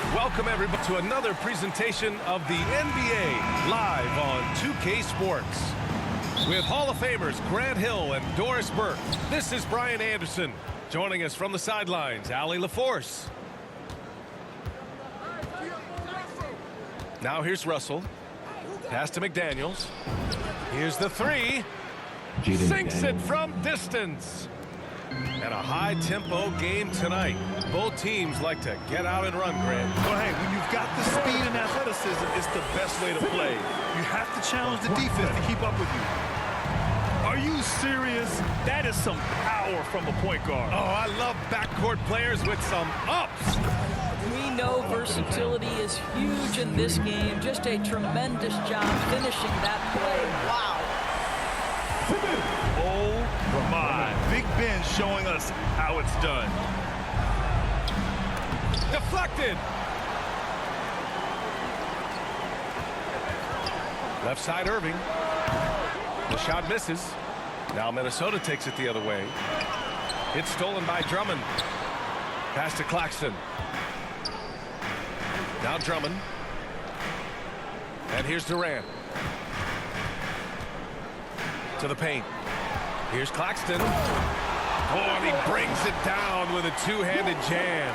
Welcome everybody to another presentation of the NBA live on 2K Sports. With Hall of Famers Grant Hill and Doris Burke, this is Brian Anderson. Joining us from the sidelines, Allie LaForce. Now here's Russell. Pass to McDaniels. Here's the three. Sinks it from distance. And a high-tempo game tonight. Both teams like to get out and run, Grant. Well, hey, when you've got the speed and athleticism, it's the best way to play. You have to challenge the defense to keep up with you. Are you serious? That is some power from a point guard. Oh, I love backcourt players with some ups. We know versatility is huge in this game. Just a tremendous job finishing that play. Wow. Oh, my. Big Ben showing us how it's done. Deflected. Left side Irving. The shot misses. Now Minnesota takes it the other way. It's stolen by Drummond. Pass to Claxton. Now Drummond. And here's Durant. To the paint. Here's Claxton. Oh, and he brings it down with a two-handed jam.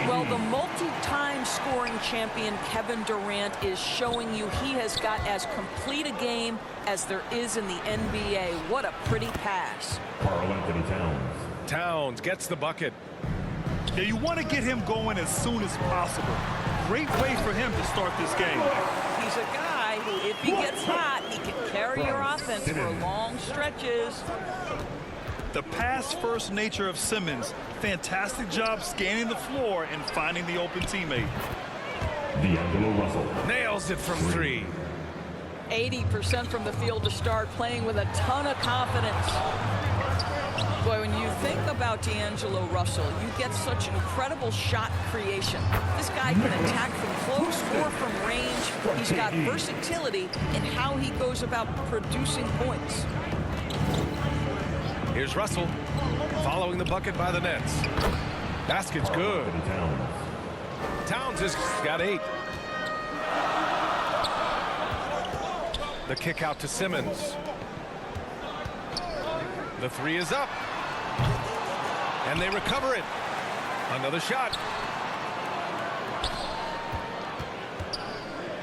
Well, the multi-time scoring champion Kevin Durant is showing you he has got as complete a game as there is in the NBA. What a pretty pass. Karl-Anthony Towns. Towns gets the bucket. Yeah, you want to get him going as soon as possible. Great way for him to start this game. He's a guy who, if he gets hot, he can carry your offense for long stretches. The pass-first nature of Simmons. Fantastic job scanning the floor and finding the open teammate. D'Angelo Russell. Nails it from three. 80% from the field to start, playing with a ton of confidence. Boy, when you think about D'Angelo Russell, you get such incredible shot creation. This guy can attack from close or from range. He's got versatility in how he goes about producing points. Here's Russell, following the bucket by the Nets. Basket's good. Towns has got 8. The kick out to Simmons. The three is up. And they recover it. Another shot.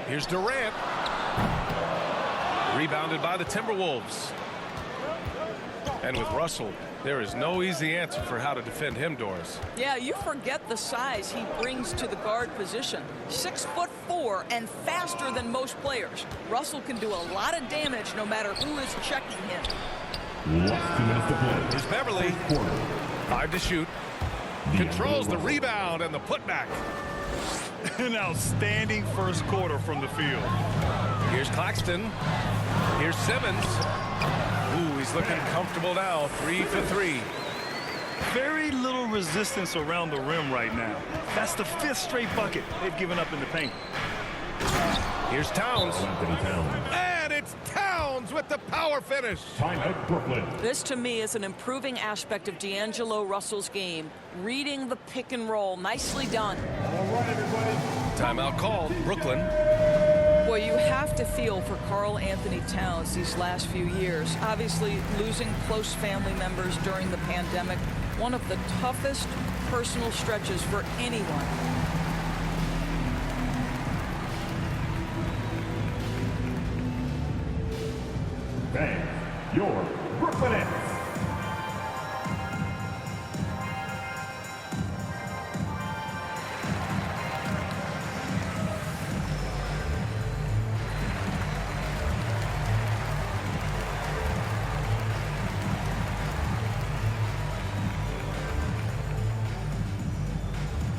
Here's Durant. Rebounded by the Timberwolves. And with Russell, there is no easy answer for how to defend him, Doris. Yeah, you forget the size he brings to the guard position. 6'4" and faster than most players. Russell can do a lot of damage no matter who is checking him. Here's Beverly. 5 to shoot. Controls the rebound and the putback. An outstanding first quarter from the field. Here's Claxton. Here's Simmons. Ooh, he's looking comfortable now. 3 for 3. Very little resistance around the rim right now. That's the 5th straight bucket they've given up in the paint. Here's Towns. And it's Towns with the power finish. Timeout, Brooklyn. This, to me, is an improving aspect of D'Angelo Russell's game. Reading the pick and roll. Nicely done. All right, everybody. Timeout called. Brooklyn. Boy, you have to feel for Karl-Anthony Towns these last few years. Obviously, losing close family members during the pandemic, one of the toughest personal stretches for anyone. Bang, your Brooklyn Nets.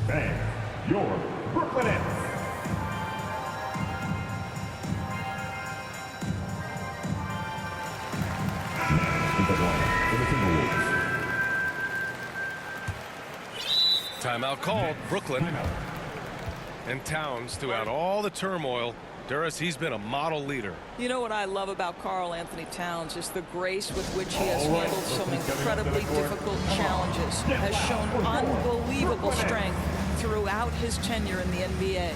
Bang, your Brooklyn Nets. Timeout called. Brooklyn. And Towns, throughout all the turmoil, Doris, he's been a model leader. You know what I love about Karl-Anthony Towns is the grace with which he has handled some incredibly difficult challenges, has shown unbelievable strength throughout his tenure in the NBA.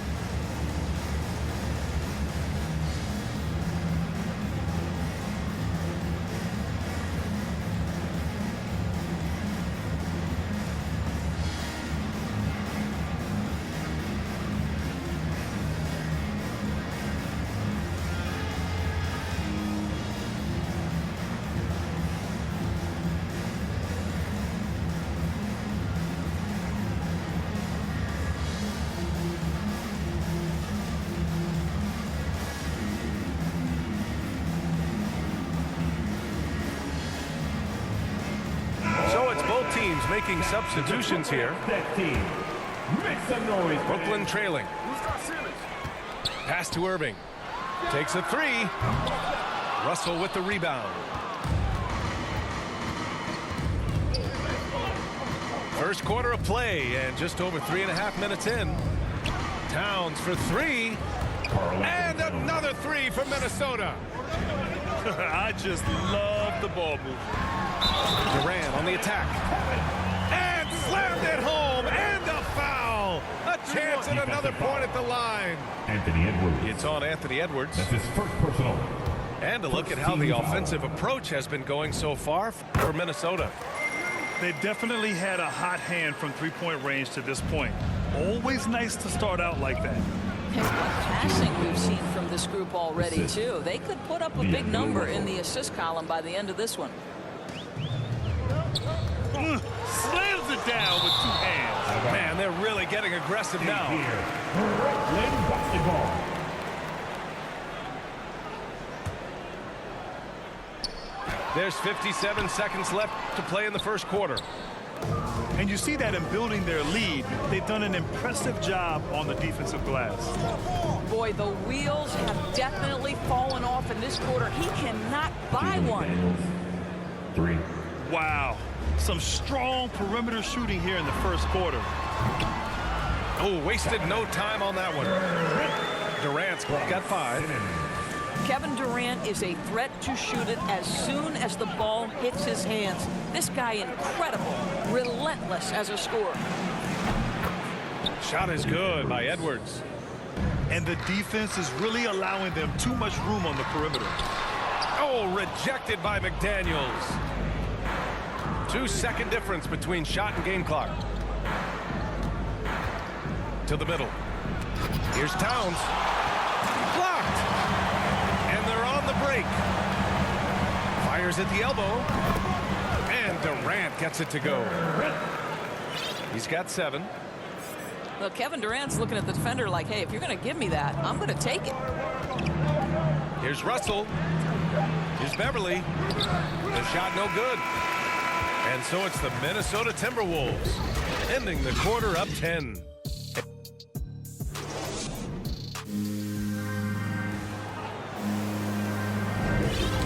Teams making substitutions here. Team, make some noise. Brooklyn trailing. Pass to Irving. Takes a three. Russell with the rebound. First quarter of play and just over 3.5 minutes in. Towns for three. And another three for Minnesota. I just love the ball move. Durant on the attack. And slammed it home. And a foul. A chance at another point at the line. Anthony Edwards. It's on Anthony Edwards. That's his first personal. And a look at how the offensive approach has been going so far for Minnesota. They definitely had a hot hand from three-point range to this point. Always nice to start out like that. And what passing we've seen from this group already, too. They could put up a big number in the assist column by the end of this one. Slams it down with 2 hands. Man, they're really getting aggressive now. Brooklyn basketball. There's 57 seconds left to play in the first quarter. And you see that in building their lead, they've done an impressive job on the defensive glass. Boy, the wheels have definitely fallen off in this quarter. He cannot buy one. 3. Wow. Some strong perimeter shooting here in the first quarter. Oh, wasted no time on that one. Durant's got 5. Kevin Durant is a threat to shoot it as soon as the ball hits his hands. This guy incredible, relentless as a scorer. Shot is good by Edwards. And the defense is really allowing them too much room on the perimeter. Oh, rejected by McDaniels. 2-second difference between shot and game clock. To the middle. Here's Towns. Blocked. And they're on the break. Fires at the elbow. And Durant gets it to go. He's got 7. Well, Kevin Durant's looking at the defender like, hey, if you're going to give me that, I'm going to take it. Here's Russell. Here's Beverly. The shot no good. And so it's the Minnesota Timberwolves ending the quarter up 10.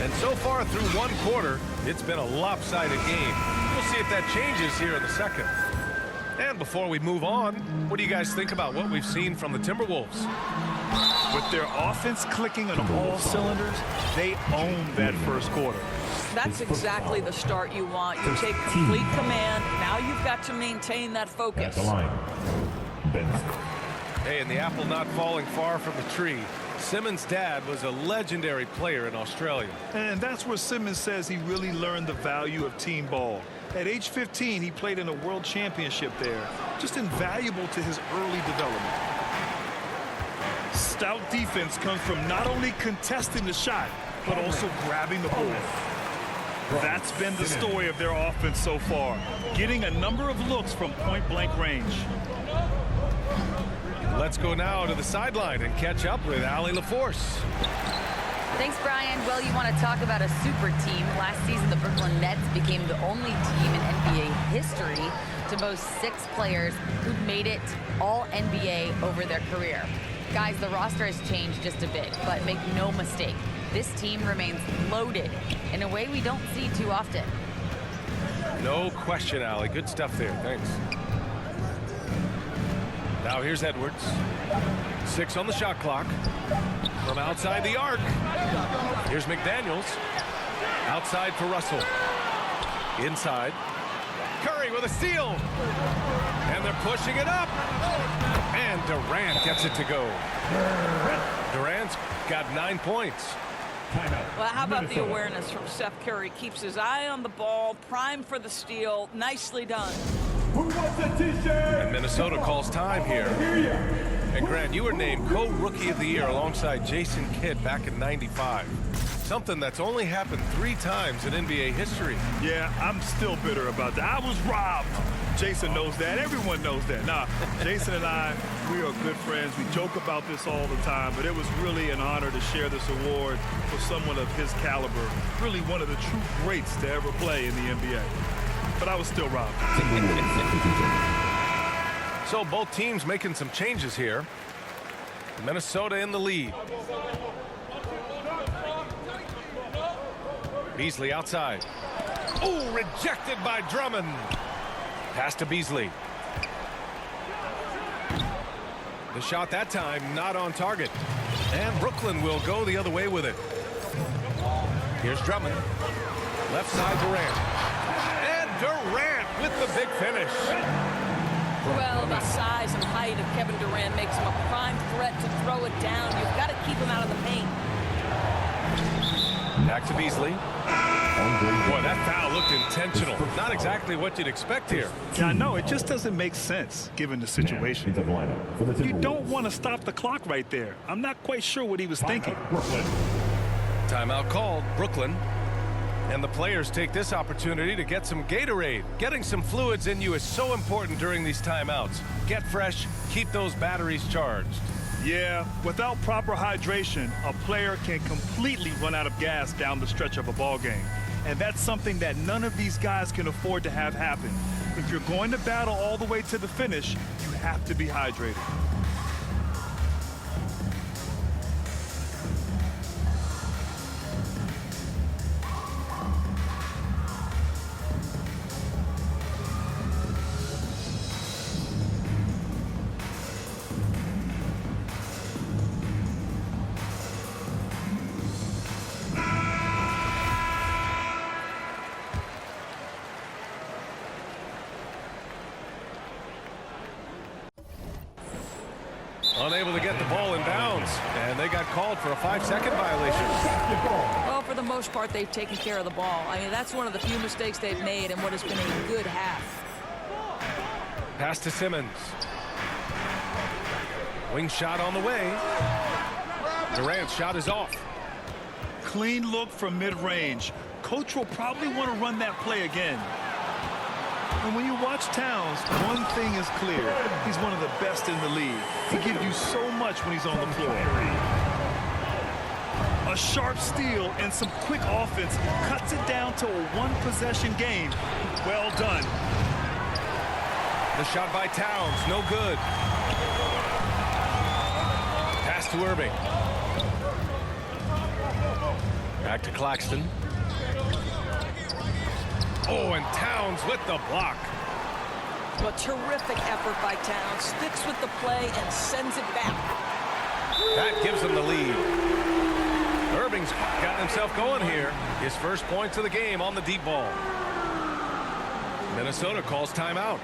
And so far through one quarter, it's been a lopsided game. We'll see if that changes here in the second. And before we move on, what do you guys think about what we've seen from the Timberwolves? With their offense clicking on all cylinders, they own that first quarter. That's exactly the start you want. You take complete command. Now you've got to maintain that focus. At the line. Benson. Hey, and the apple not falling far from the tree. Simmons' dad was a legendary player in Australia. And that's where Simmons says he really learned the value of team ball. At age 15, he played in a world championship there. Just invaluable to his early development. Stout defense comes from not only contesting the shot, but also grabbing the ball. That's been the story of their offense so far, getting a number of looks from point-blank range. Let's go now to the sideline and catch up with Allie LaForce. Thanks, Brian. Well, you want to talk about a super team. Last season, the Brooklyn Nets became the only team in NBA history to boast 6 players who've made it all NBA over their career. Guys, the roster has changed just a bit, but make no mistake, this team remains loaded in a way we don't see too often. No question, Allie. Good stuff there. Thanks. Now here's Edwards. 6 on the shot clock. From outside the arc. Here's McDaniels. Outside for Russell. Inside. Curry. Curry with a steal. And they're pushing it up. And Durant gets it to go. Durant's got 9 points. Well, how about the awareness from Steph Curry? Keeps his eye on the ball, primed for the steal. Nicely done. And Minnesota calls time here. And Grant, you were named co-rookie of the year alongside Jason Kidd back in '95. Something that's only happened 3 times in NBA history. Yeah, I'm still bitter about that. I was robbed. Jason knows that. Everyone knows that. Nah, Jason and I, we are good friends. We joke about this all the time, but it was really an honor to share this award for someone of his caliber. Really one of the true greats to ever play in the NBA. But I was still robbed. So both teams making some changes here. Minnesota in the lead. Beasley outside. Oh, rejected by Drummond. Pass to Beasley. The shot that time not on target. And Brooklyn will go the other way with it. Here's Drummond. Left side Durant. And Durant with the big finish. Well, the size and height of Kevin Durant makes him a prime threat to throw it down. You've got to keep him out of the paint. Back to Beasley. Boy, that foul looked intentional. Not exactly what you'd expect here. Yeah, I know. It just doesn't make sense given the situation. You don't want to stop the clock right there. I'm not quite sure what he was thinking. Timeout called, Brooklyn. And the players take this opportunity to get some Gatorade. Getting some fluids in you is so important during these timeouts. Get fresh, keep those batteries charged. Yeah, without proper hydration, a player can completely run out of gas down the stretch of a ball game. And that's something that none of these guys can afford to have happen. If you're going to battle all the way to the finish, you have to be hydrated. Unable to get the ball in bounds, and they got called for a 5-second violation. Well, for the most part, they've taken care of the ball. I mean, that's one of the few mistakes they've made in what has been a good half. Pass to Simmons. Wing shot on the way. Durant's shot is off. Clean look from mid-range. Coach will probably want to run that play again. And when you watch Towns, one thing is clear. He's one of the best in the league. He gives you so much when he's on the floor. A sharp steal and some quick offense cuts it down to a one-possession game. Well done. The shot by Towns, no good. Pass to Irving. Back to Claxton. Oh, and Towns with the block. Well, terrific effort by Towns. Sticks with the play and sends it back. That gives them the lead. Irving's gotten himself going here. His first points of the game on the deep ball. Minnesota calls timeout.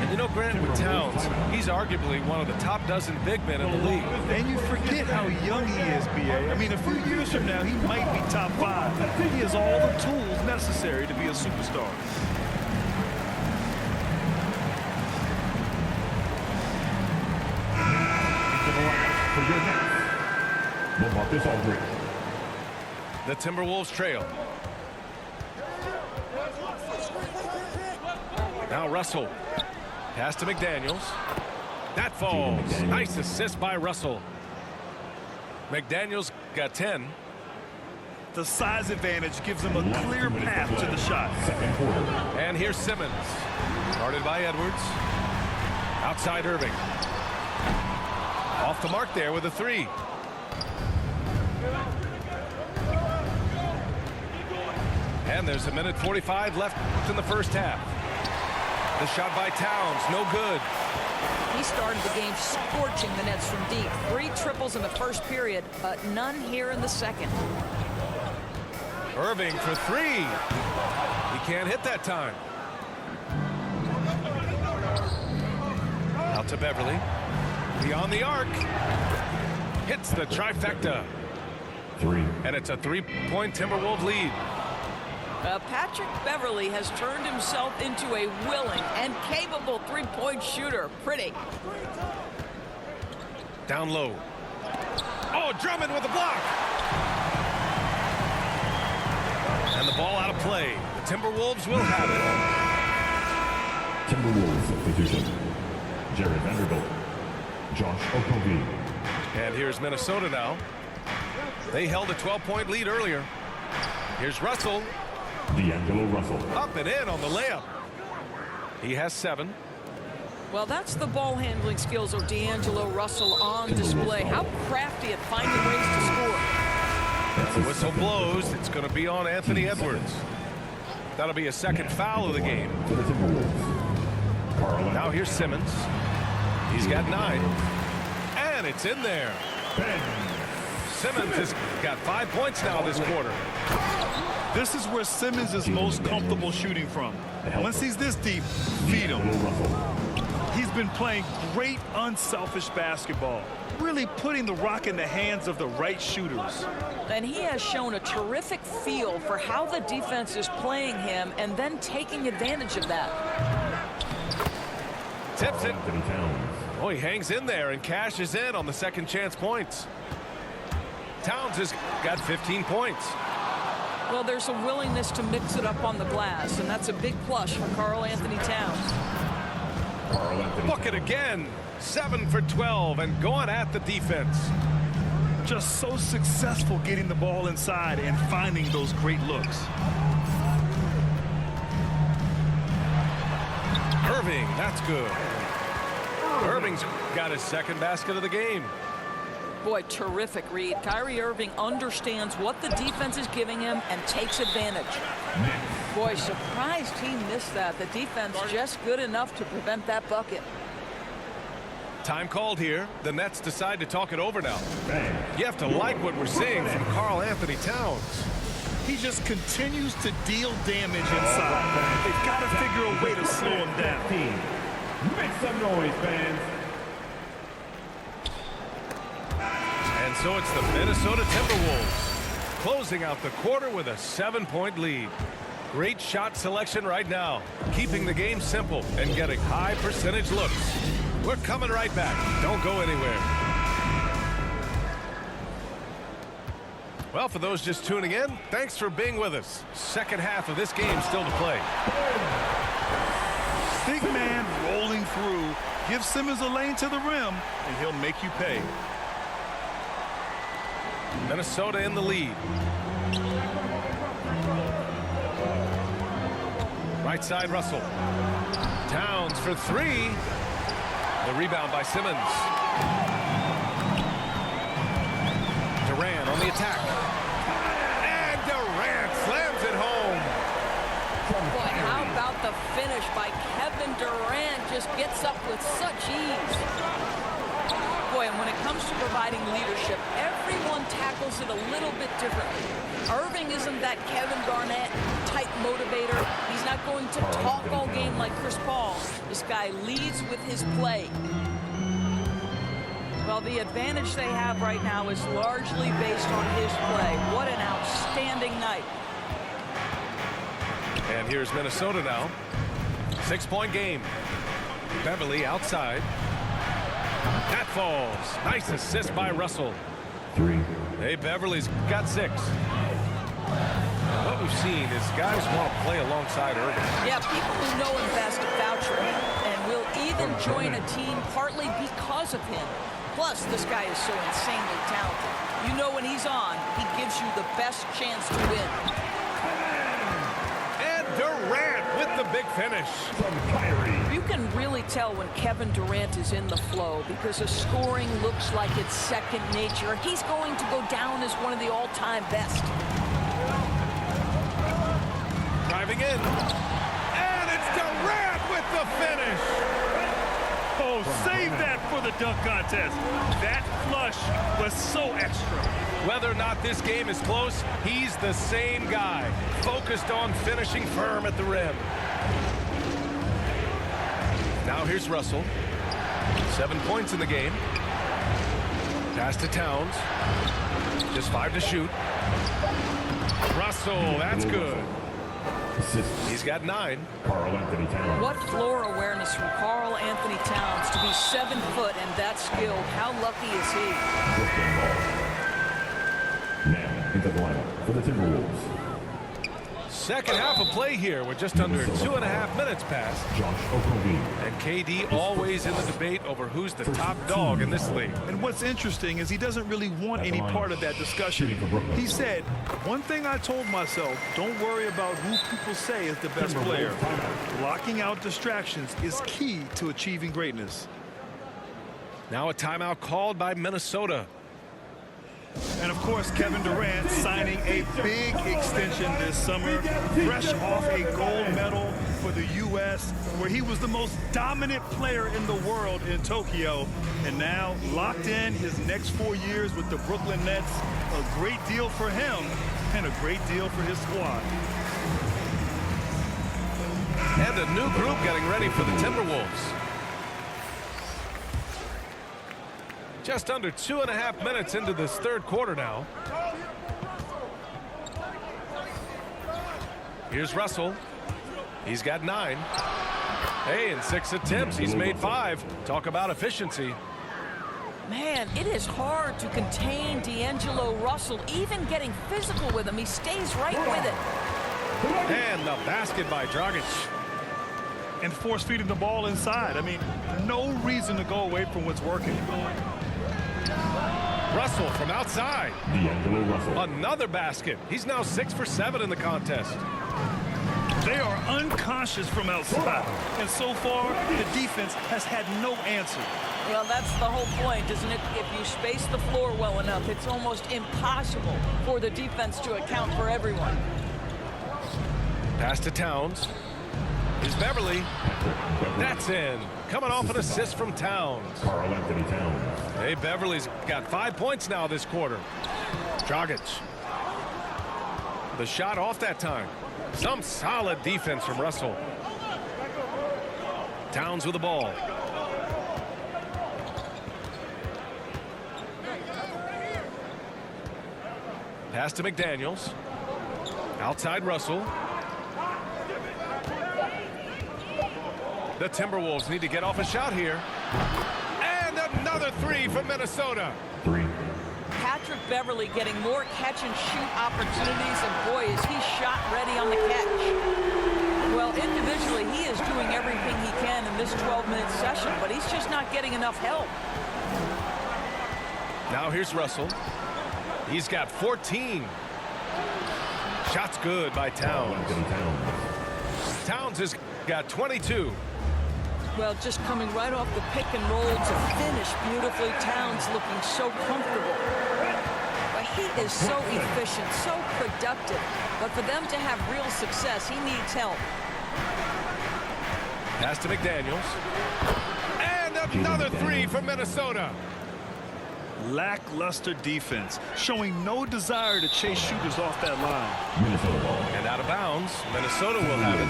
And you know, Grant, with Towns, he's arguably one of the top dozen big men in the league. And you forget how young he is, B.A. I mean, a few years from now, he might be top 5. He has all the tools necessary to be a superstar. The Timberwolves trail. Now Russell. Pass to McDaniels. That falls. Nice assist by Russell. McDaniels got 10. The size advantage gives him a clear path to the shot. And here's Simmons. Guarded by Edwards. Outside Irving. Off the mark there with a 3. And there's a minute 45 left in the first half. The shot by Towns, no good. He started the game scorching the Nets from deep. 3 triples in the first period, but none here in the second. Irving for 3. He can't hit that time. to Beverly. Beyond the arc. Hits the trifecta. 3. And it's a 3-point Timberwolves lead. Patrick Beverly has turned himself into a willing and capable three-point shooter. Pretty. Down low. Oh, Drummond with the block. And the ball out of play. The Timberwolves will have it. Timberwolves substitution. Jared Vanderbilt. Josh Okogie. And here's Minnesota now. They held a 12-point lead earlier. Here's Russell. D'Angelo Russell. Up and in on the layup. He has 7. Well, that's the ball handling skills of D'Angelo Russell on display. How crafty at finding ways to score. The whistle blows. It's going to be on Anthony Edwards. That'll be a second foul of the game. For the Timberwolves. Carl Now here's Simmons. He's got 9. And it's in there. Simmons has got 5 points now this quarter. This is where Simmons is most comfortable shooting from. Once he's this deep, feed him. He's been playing great unselfish basketball, really putting the rock in the hands of the right shooters. And he has shown a terrific feel for how the defense is playing him and then taking advantage of that. Tips it. Anthony Towns. Oh, he hangs in there and cashes in on the second chance points. Towns has got 15 points. Well, there's a willingness to mix it up on the glass, and that's a big plus for Karl Anthony Towns. Carl Anthony Book it again. 7 for 12 and going at the defense. Just so successful getting the ball inside and finding those great looks. Irving, that's good. Irving's got his second basket of the game. Boy, terrific read. Kyrie Irving understands what the defense is giving him and takes advantage. Boy, surprised he missed that. The defense just good enough to prevent that bucket. Time called here. The Nets decide to talk it over now. You have to like what we're seeing from Karl Anthony Towns. He just continues to deal damage inside. They've got to figure a way to slow him down. Make some noise, fans. And so it's the Minnesota Timberwolves closing out the quarter with a 7-point lead. Great shot selection right now, keeping the game simple and getting high percentage looks. We're coming right back. Don't go anywhere. Well, for those just tuning in, thanks for being with us. Second half of this game still to play. Big man rolling through. Give Simmons a lane to the rim, and he'll make you pay. Minnesota in the lead. Right side, Russell. Towns for 3. The rebound by Simmons. Durant on the attack. And Durant slams it home. Boy, how about the finish by Kevin Durant? Just gets up with such ease. Boy, and when it comes to providing leadership, everyone tackles it a little bit differently. Irving isn't that Kevin Garnett type motivator. He's not going to talk all game like Chris Paul. This guy leads with his play. Well, the advantage they have right now is largely based on his play. What an outstanding night. And here's Minnesota now. 6-point game. Beverly outside. That falls. Nice assist by Russell. 3. Hey, Beverly's got 6. What we've seen is guys want to play alongside Irving. Yeah, people who know him best vouch for him and will even join a team partly because of him. Plus, this guy is so insanely talented. You know when he's on, he gives you the best chance to win. And Durant with the big finish. From Kyrie. You can really tell when Kevin Durant is in the flow because his scoring looks like it's second nature. He's going to go down as one of the all-time best. Driving in. And it's Durant with the finish. Oh, save that for the dunk contest. That flush was so extra. Whether or not this game is close, he's the same guy, focused on finishing firm at the rim. Now here's Russell. 7 points in the game. Pass to Towns. Just 5 to shoot. Russell, that's good. He's got 9. Carl Anthony Towns. What floor awareness from Carl Anthony Towns to be 7 foot and that skilled. How lucky is he? Now into the lineup for the Timberwolves. Second half of play here. We're just under 2.5 minutes past. Josh Okogie. And KD always in the debate over who's the top dog in this league. And what's interesting is he doesn't really want any part of that discussion. He said, one thing I told myself, don't worry about who people say is the best player. Blocking out distractions is key to achieving greatness. Now a timeout called by Minnesota. And of course, Kevin Durant signing a big extension this summer, fresh off a gold medal for the U.S., where he was the most dominant player in the world in Tokyo. And now locked in his next 4 years with the Brooklyn Nets. A great deal for him and a great deal for his squad. And a new group getting ready for the Timberwolves. Just under 2.5 minutes into this third quarter now. Here's Russell. He's got 9. Hey, in 6 attempts, he's made 5. Talk about efficiency. Man, it is hard to contain D'Angelo Russell, even getting physical with him. He stays right with it. And the basket by Dragic. And force feeding the ball inside. I mean, no reason to go away from what's working. Russell from outside. D'Angelo Russell. Another basket. He's now 6 for 7 in the contest. They are unconscious from outside. And so far, the defense has had no answer. Well, that's the whole point, isn't it? If you space the floor well enough, it's almost impossible for the defense to account for everyone. Pass to Towns. Here's Beverly. That's in. Coming off an assist from Towns. Carl Anthony Towns. Hey, Beverly's got 5 points now this quarter. Dragic. The shot off that time. Some solid defense from Russell. Towns with the ball. Pass to McDaniels. Outside Russell. The Timberwolves need to get off a shot here. And another 3 from Minnesota. 3. Patrick Beverly getting more catch-and-shoot opportunities, and boy, is he shot ready on the catch. Well, individually, he is doing everything he can in this 12-minute session, but he's just not getting enough help. Now here's Russell. He's got 14. Shot's good by Towns. Towns has got 22. Well, just coming right off the pick and roll to finish beautifully. Towns looking so comfortable. But he is so efficient, so productive. But for them to have real success, he needs help. Pass to McDaniels. And another 3 from Minnesota. Lackluster defense, showing no desire to chase shooters off that line. Minnesota ball. And out of bounds, Minnesota will have it.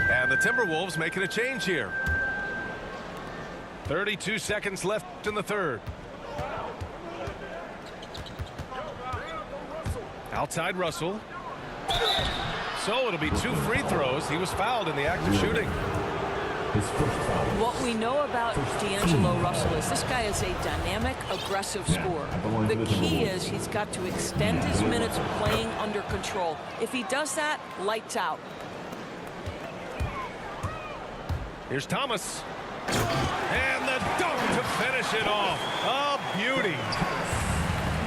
And the Timberwolves making a change here. 32 seconds left in the third. Outside Russell. So it'll be 2 free throws. He was fouled in the act of shooting. His first foul. What we know about D'Angelo Russell is this guy is a dynamic, aggressive scorer. The key is he's got to extend his minutes playing under control. If he does that, lights out. Here's Thomas. And the dunk to finish it off. A beauty.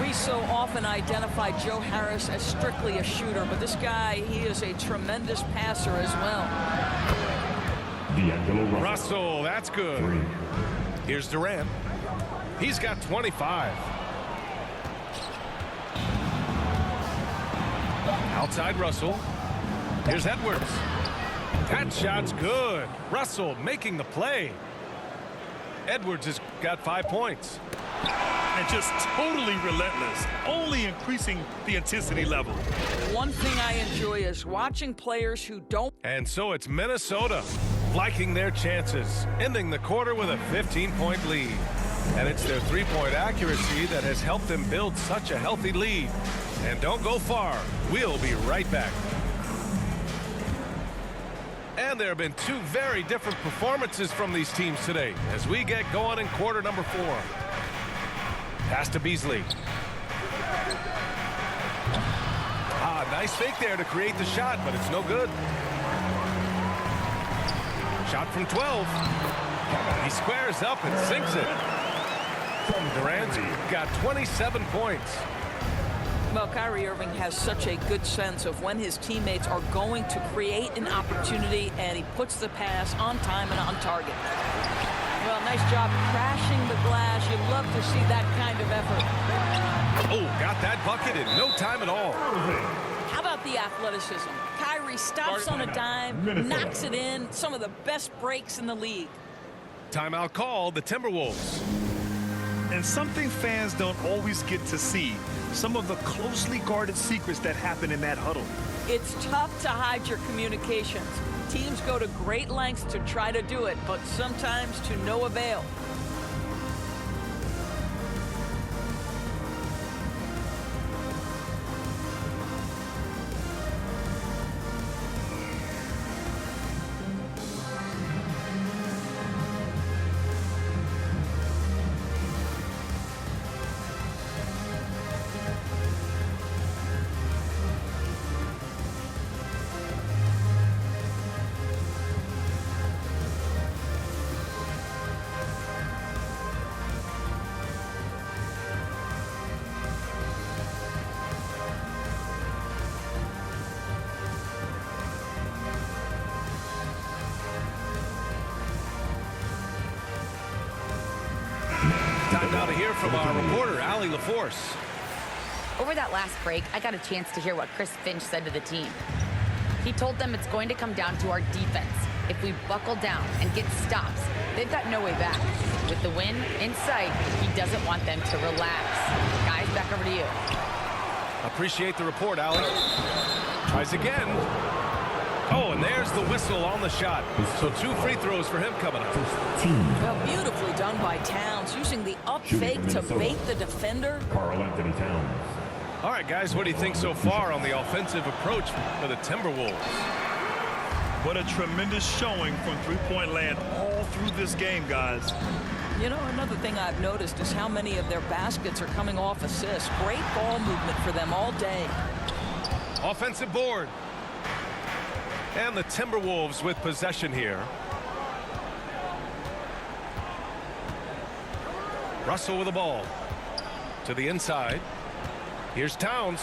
We so often identify Joe Harris as strictly a shooter, but this guy, he is a tremendous passer as well. D'Angelo Russell. Russell, that's good. 3. Here's Durant. He's got 25. Outside Russell. Here's Edwards. That shot's good. Russell making the play. Edwards has got 5 points. And just totally relentless, only increasing the intensity level. One thing I enjoy is watching players who don't. And so it's Minnesota liking their chances, ending the quarter with a 15-point lead. And it's their three-point accuracy that has helped them build such a healthy lead. And don't go far. We'll be right back. And there have been two very different performances from these teams today as we get going in quarter number 4. Pass to Beasley. Nice fake there to create the shot, but it's no good. Shot from 12. He squares up and sinks it. Durant's got 27 points. Well, Kyrie Irving has such a good sense of when his teammates are going to create an opportunity, and he puts the pass on time and on target. Well, nice job crashing the glass. You love to see that kind of effort. Oh, got that bucket in no time at all. How about the athleticism? Kyrie stops on a dime, knocks it in. Some of the best breaks in the league. Timeout called, the Timberwolves. And something fans don't always get to see, some of the closely guarded secrets that happen in that huddle. It's tough to hide your communications. Teams go to great lengths to try to do it, but sometimes to no avail. Time now to hear from our reporter, Allie LaForce. Over that last break, I got a chance to hear what Chris Finch said to the team. He told them it's going to come down to our defense. If we buckle down and get stops, they've got no way back. With the win in sight, he doesn't want them to relax. Guys, back over to you. Appreciate the report, Allie. Tries again. Oh, and there's the whistle on the shot. So 2 free throws for him coming up. Well, beautifully done by Towns, using the up fake to bait the defender. Karl Anthony Towns. All right, guys, what do you think so far on the offensive approach for the Timberwolves? What a tremendous showing from three-point land all through this game, guys. You know, another thing I've noticed is how many of their baskets are coming off assists. Great ball movement for them all day. Offensive board. And the Timberwolves with possession here. Russell with the ball. To the inside. Here's Towns.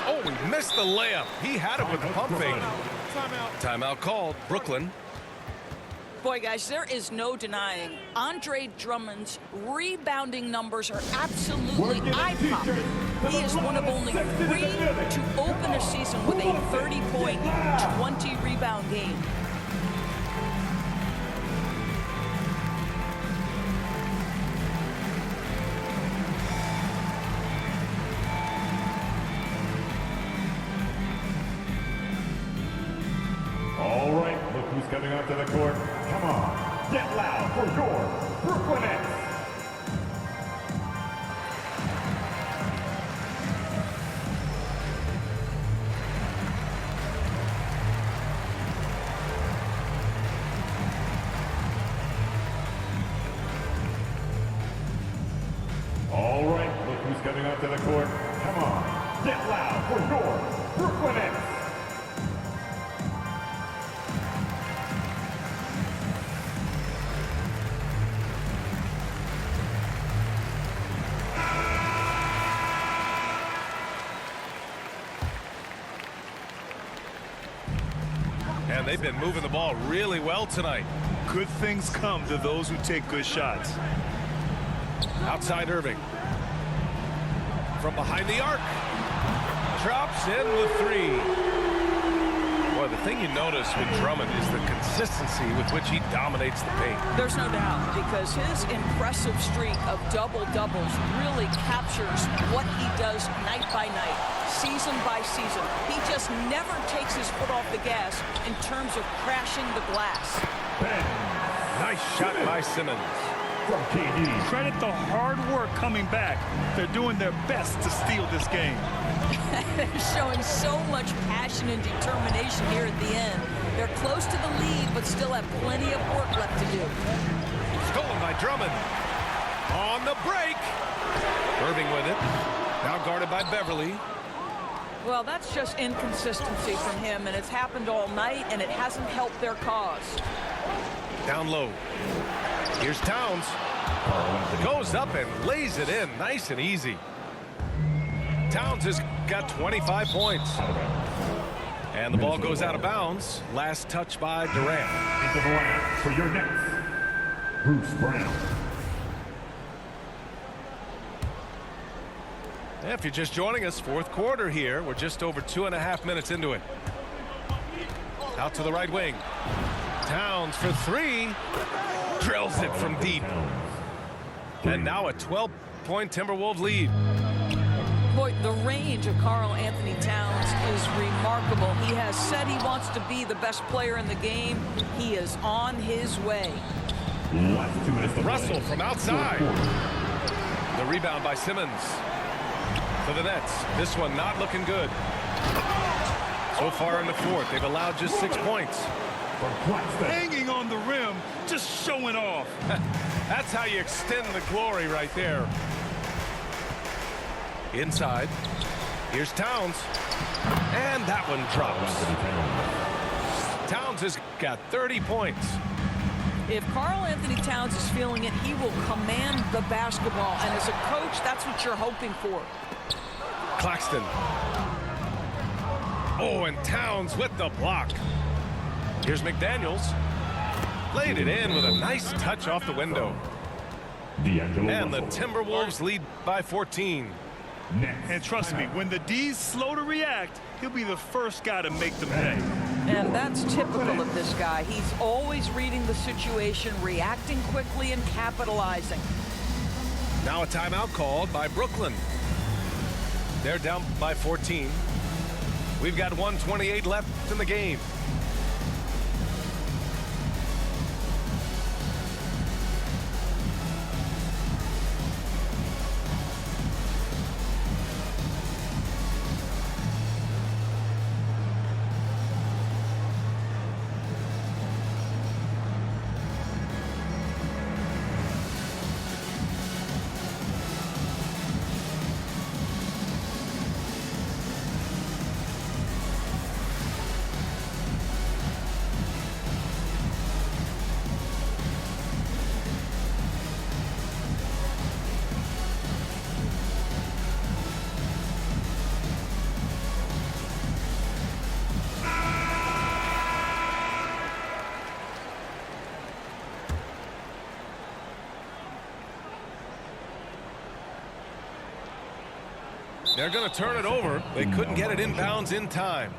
Oh, he missed the layup. He had it with the pump fake. Timeout called. Brooklyn. Boy, guys, there is no denying Andre Drummond's rebounding numbers are absolutely eye-popping. He is one of only 3 to open a season with a 30-point, 20-rebound game. All right, look who's coming onto the court. Come on, get loud for your Brooklyn Nets. All right, look who's coming onto the court. Come on, get loud for your Brooklyn Nets. And they've been moving the ball really well tonight. Good things come to those who take good shots. Outside Irving. From behind the arc. Drops in with 3. Boy, the thing you notice with Drummond is the consistency with which he dominates the paint. There's no doubt, because his impressive streak of double-doubles really captures what he does night by night, season by season. He just never takes his foot off the gas in terms of crashing the glass. Nice shot by Simmons. From KD. Credit the hard work coming back. They're doing their best to steal this game. They're showing so much passion and determination here at the end. They're close to the lead, but still have plenty of work left to do. Stolen by Drummond. On the break. Irving with it. Now guarded by Beverly. Well, that's just inconsistency from him, and it's happened all night, and it hasn't helped their cause. Down low. Here's Towns. Goes up and lays it in. Nice and easy. Towns has got 25 points. And the ball goes out of bounds. Last touch by Durant. Into the line for your Nets, Bruce Brown. If you're just joining us, fourth quarter here. We're just over 2.5 minutes into it. Out to the right wing. Towns for three. Drills it from deep. And now a 12-point Timberwolves lead. Boy, the range of Karl Anthony Towns is remarkable. He has said he wants to be the best player in the game. He is on his way. Last 2 minutes to Russell play. from outside. The rebound by Simmons. To the Nets. This one not looking good. So far in the fourth, they've allowed just 6 points. Hanging on the rim, just showing off. That's how you extend the glory right there. Inside. Here's Towns. And that one drops. Towns has got 30 points. If Karl Anthony Towns is feeling it, he will command the basketball. And as a coach, that's what you're hoping for. Claxton. Oh, and Towns with the block. Here's McDaniels. Laid it in with a nice touch off the window. And the Timberwolves lead by 14. And trust me, when the D's slow to react, he'll be the first guy to make them pay. And that's typical of this guy. He's always reading the situation, reacting quickly, and capitalizing. Now a timeout called by Brooklyn. They're down by 14. We've got 1:28 left in the game. They're going to turn it over. They couldn't get it inbounds in time.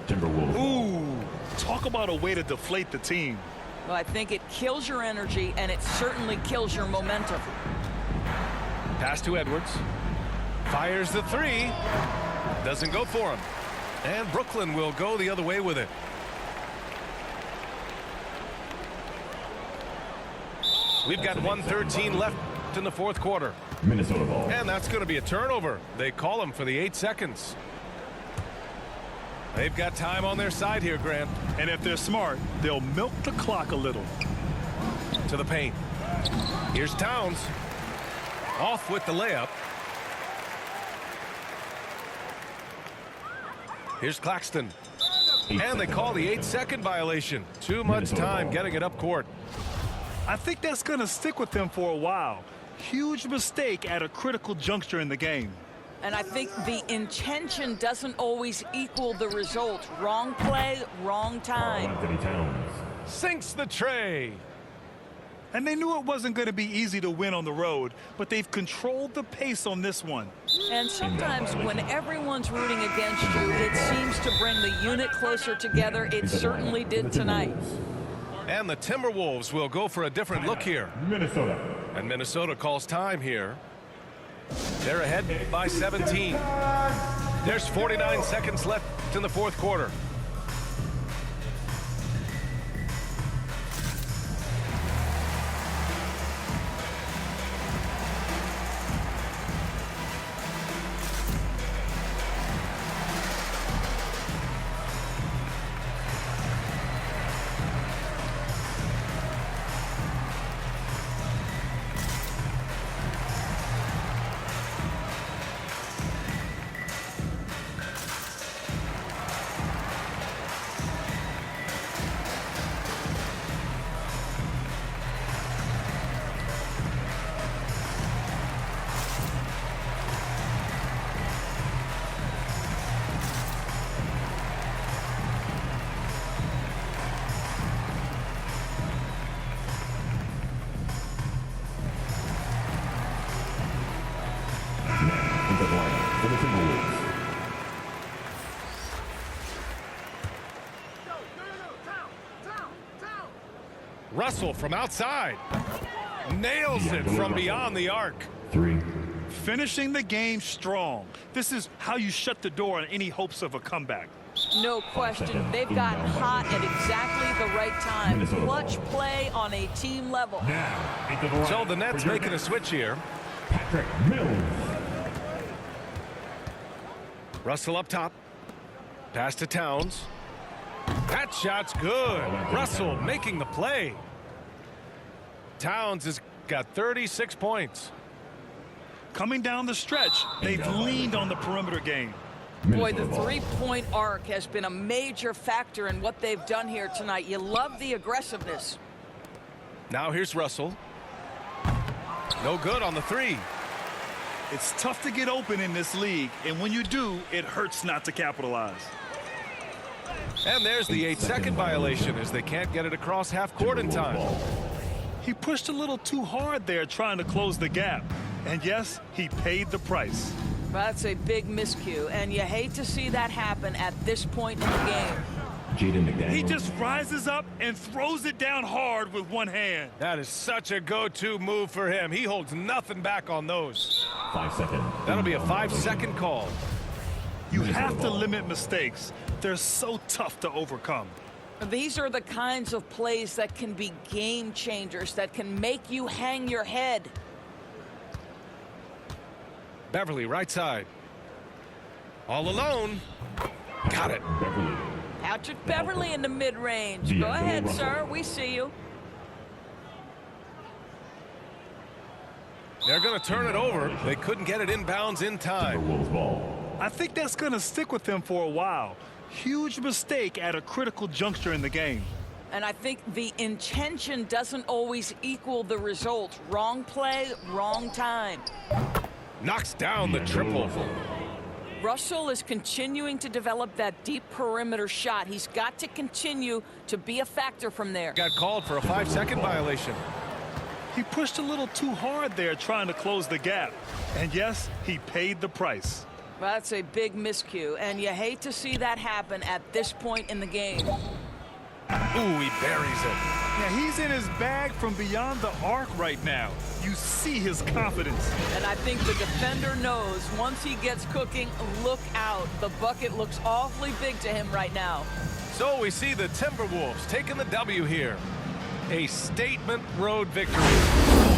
Timberwolves. Ooh, talk about a way to deflate the team. Well, I think it kills your energy, and it certainly kills your momentum. Pass to Edwards. Fires the three. Doesn't go for him. And Brooklyn will go the other way with it. We've got 1:13 left in the fourth quarter. Minnesota ball. And that's going to be a turnover. They call him for the 8 seconds. They've got time on their side here, Grant. And if they're smart, they'll milk the clock a little. To the paint. Here's Towns. Off with the layup. Here's Claxton. And they call the 8-second violation. Too much time getting it up court. I think that's going to stick with them for a while. Huge mistake at a critical juncture in the game. And I think the intention doesn't always equal the result. Wrong play, wrong time. Anthony Towns. Sinks the tray. And they knew it wasn't going to be easy to win on the road, but they've controlled the pace on this one. And sometimes when everyone's rooting against you, it seems to bring the unit closer together. It certainly did tonight. And the Timberwolves will go for a different look here. Minnesota. And Minnesota calls time here. They're ahead by 17. There's 49 seconds left in the fourth quarter. Russell from outside. Nails it from beyond the arc. 3. Finishing the game strong. This is how you shut the door on any hopes of a comeback. No question. They've gotten hot at exactly the right time. Clutch play on a team level. So the Nets making a switch here. Patrick Mills. Russell up top. Pass to Towns. That shot's good. Russell making the play. Towns has got 36 points. Coming down the stretch, they've leaned on the perimeter game. Boy, the three-point arc has been a major factor in what they've done here tonight. You love the aggressiveness. Now here's Russell. No good on the three. It's tough to get open in this league, and when you do, it hurts not to capitalize. And there's the 8-second violation as they can't get it across half court in time. He pushed a little too hard there trying to close the gap. And yes, he paid the price. That's a big miscue, and you hate to see that happen at this point in the game. He just rises up and throws it down hard with one hand. That is such a go-to move for him. He holds nothing back on those. 5 seconds. That'll be a 5-second call. You have to limit mistakes. They're so tough to overcome. These are the kinds of plays that can be game changers, that can make you hang your head. Beverly, right side. All alone. Got it. Patrick Beverly in the mid-range. Go ahead, sir. We see you. They're going to turn it over. They couldn't get it inbounds in time. I think that's going to stick with them for a while. Huge mistake at a critical juncture in the game. And I think the intention doesn't always equal the result. Wrong play, wrong time. Knocks down the triple. Russell is continuing to develop that deep perimeter shot. He's got to continue to be a factor from there. Got called for a 5-second violation. He pushed a little too hard there trying to close the gap. And yes, he paid the price. That's a big miscue, and you hate to see that happen at this point in the game. Ooh, he buries it. Yeah, he's in his bag from beyond the arc right now. You see his confidence. And I think the defender knows once he gets cooking, look out. The bucket looks awfully big to him right now. So we see the Timberwolves taking the W here. A statement road victory.